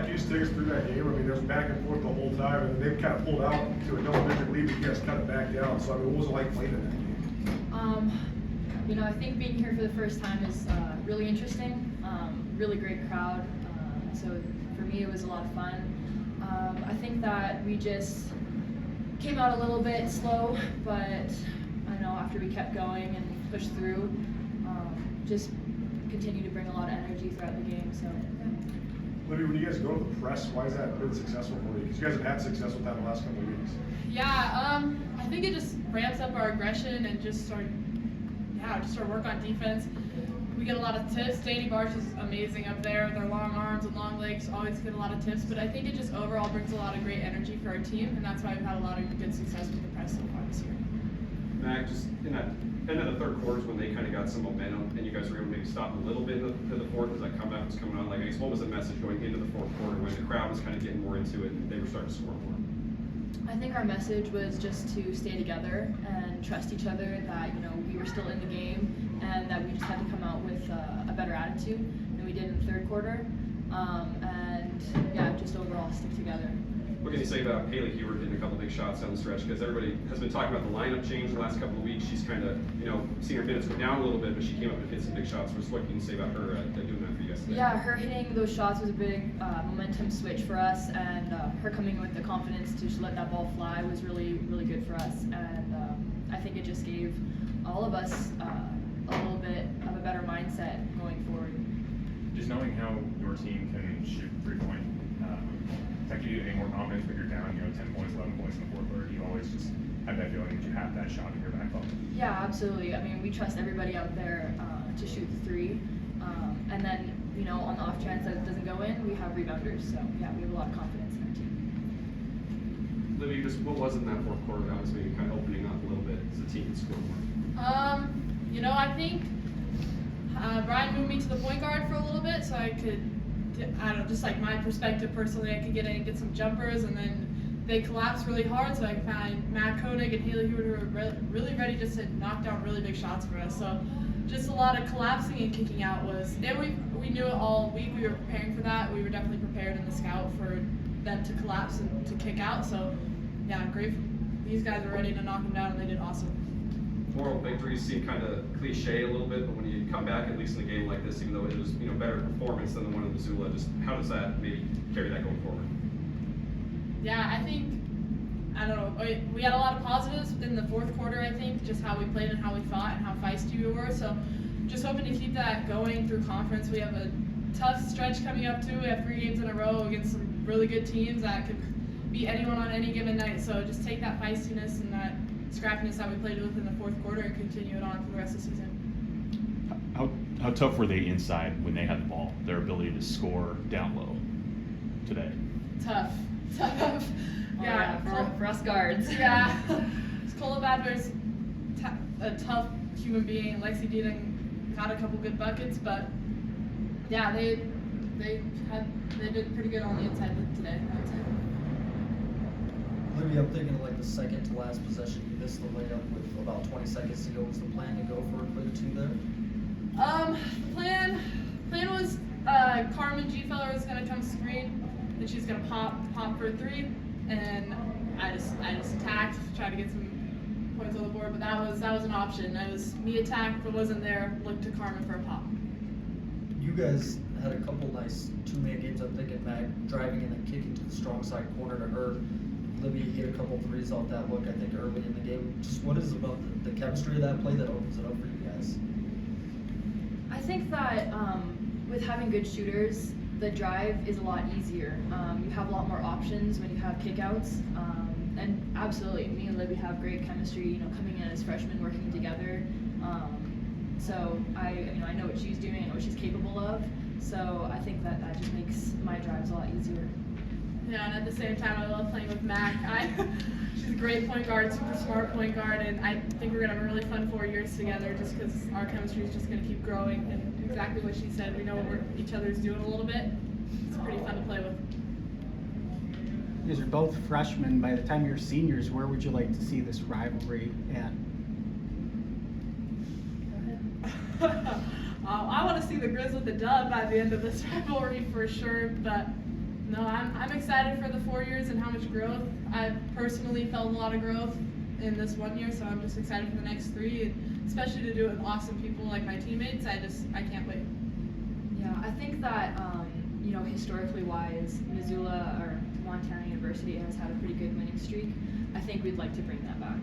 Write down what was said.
Mack, can you just take us through that game? I mean, there was back and forth the whole time, and they've kind of pulled out to a double-digit lead, but you guys kind of backed down. So, I mean, what was it like playing in that game? You know, I think being here for the first time is really interesting. Really great crowd. So for me, it was a lot of fun. I think that we just came out a little bit slow, but I know after we kept going and pushed through, just continue to bring a lot of energy throughout the game. So. Yeah. Libby, when you guys go to the press, why has that been successful for you? Because you guys have had success with that in the last couple of weeks. Yeah, I think it just ramps up our aggression and just our work on defense. We get a lot of tips. Danny Barch is amazing up there with their long arms and long legs, always get a lot of tips, but I think it just overall brings a lot of great energy for our team, and that's why we've had a lot of good success with the press so far this year. Mack, just in that end of the third quarters when they kind of got some momentum and you guys were able to maybe stop a little bit in the fourth as that comeback was coming on, like I guess what was the message going into the fourth quarter when the crowd was kind of getting more into it and they were starting to score more? I think our message was just to stay together and trust each other, that, you know, we were still in the game and that we just had to come out with a better attitude than we did in the third quarter. And yeah, just overall stick together. What can you say about Haley Heward hitting a couple big shots down the stretch? Because everybody has been talking about the lineup change the last couple of weeks. She's kind of, you know, seen her minutes go down a little bit, but she came up and hit some big shots. What can you say about her doing that for you guys today? Yeah, her hitting those shots was a big momentum switch for us, and her coming with the confidence to just let that ball fly was really, really good for us. And I think it just gave all of us a little bit of a better mindset going forward. Just knowing how your team can shoot 3-point, does that give you any more confidence when you're down, 10 points, 11 points in the fourth quarter? Do you always just have that feeling that you have that shot in your back pocket? Yeah, absolutely. I mean, we trust everybody out there to shoot the three. And then, on the off chance that it doesn't go in, we have rebounders. So, yeah, we have a lot of confidence in our team. Libby, just what was it in that fourth quarter that was maybe kind of opening up a little bit as the team could score more? I think Brian moved me to the point guard for a little bit so I could, just like my perspective personally, I could get in and get some jumpers, and then they collapsed really hard, so I could find Mack Konig and Haley who were really ready just to knock down really big shots for us. So just a lot of collapsing and kicking out we knew it all week. We were preparing for that. We were definitely prepared in the scout for them to collapse and to kick out. So yeah, great. These guys were ready to knock them down, and they did awesome. Moral victories seem kind of cliche a little bit, but when you come back, at least in a game like this, even though it was better performance than the one in Missoula, just how does that maybe carry that going forward? Yeah, I think, we had a lot of positives in the fourth quarter, I think, just how we played and how we fought and how feisty we were. So just hoping to keep that going through conference. We have a tough stretch coming up too. We have 3 games in a row against some really good teams that could beat anyone on any given night. So just take that feistiness and that scrappiness that we played with in the fourth quarter and continue it on for the rest of the season. How tough were they inside when they had the ball? Their ability to score down low today? Tough. Oh, yeah, for us guards. Yeah. Cola Badler's a tough human being. Lexi Deedon got a couple good buckets, but yeah, they did pretty good on the inside today. Libby, I'm thinking like the second to last possession, you missed the layup with about 20 seconds to go. Was the plan to go for a quick 2 there? Plan was Carmen G-Feller was gonna come screen, and she's gonna pop for a 3, and I just attacked, tried to get some points on the board, but that was an option. That was me attack, if it wasn't there, look to Carmen for a pop. You guys had a couple nice 2-man games. I'm thinking Mack driving and then kicking to the strong side corner to her. Libby hit a couple threes off that look, I think, early in the game. Just what is it about the chemistry of that play that opens it up for you guys? I think that with having good shooters, the drive is a lot easier. You have a lot more options when you have kickouts. And absolutely, me and Libby have great chemistry, coming in as freshmen, working together. So I know what she's doing, I know what she's capable of. So I think that just makes my drives a lot easier. Yeah, and at the same time, I love playing with Mack. She's a great point guard, super smart point guard, and I think we're gonna have a really fun 4 years together just because our chemistry is just gonna keep growing. And exactly what she said, we know what each other's doing a little bit. It's pretty fun to play with. You guys are both freshmen. By the time you're seniors, where would you like to see this rivalry at? I want to see the Grizz with the dub by the end of this rivalry for sure, but No, I'm excited for the 4 years and how much growth. I've personally felt a lot of growth in this 1 year, so I'm just excited for the next 3, and especially to do it with awesome people like my teammates. I can't wait. Yeah, I think that, you know, historically wise, Missoula or Montana University has had a pretty good winning streak. I think we'd like to bring that back.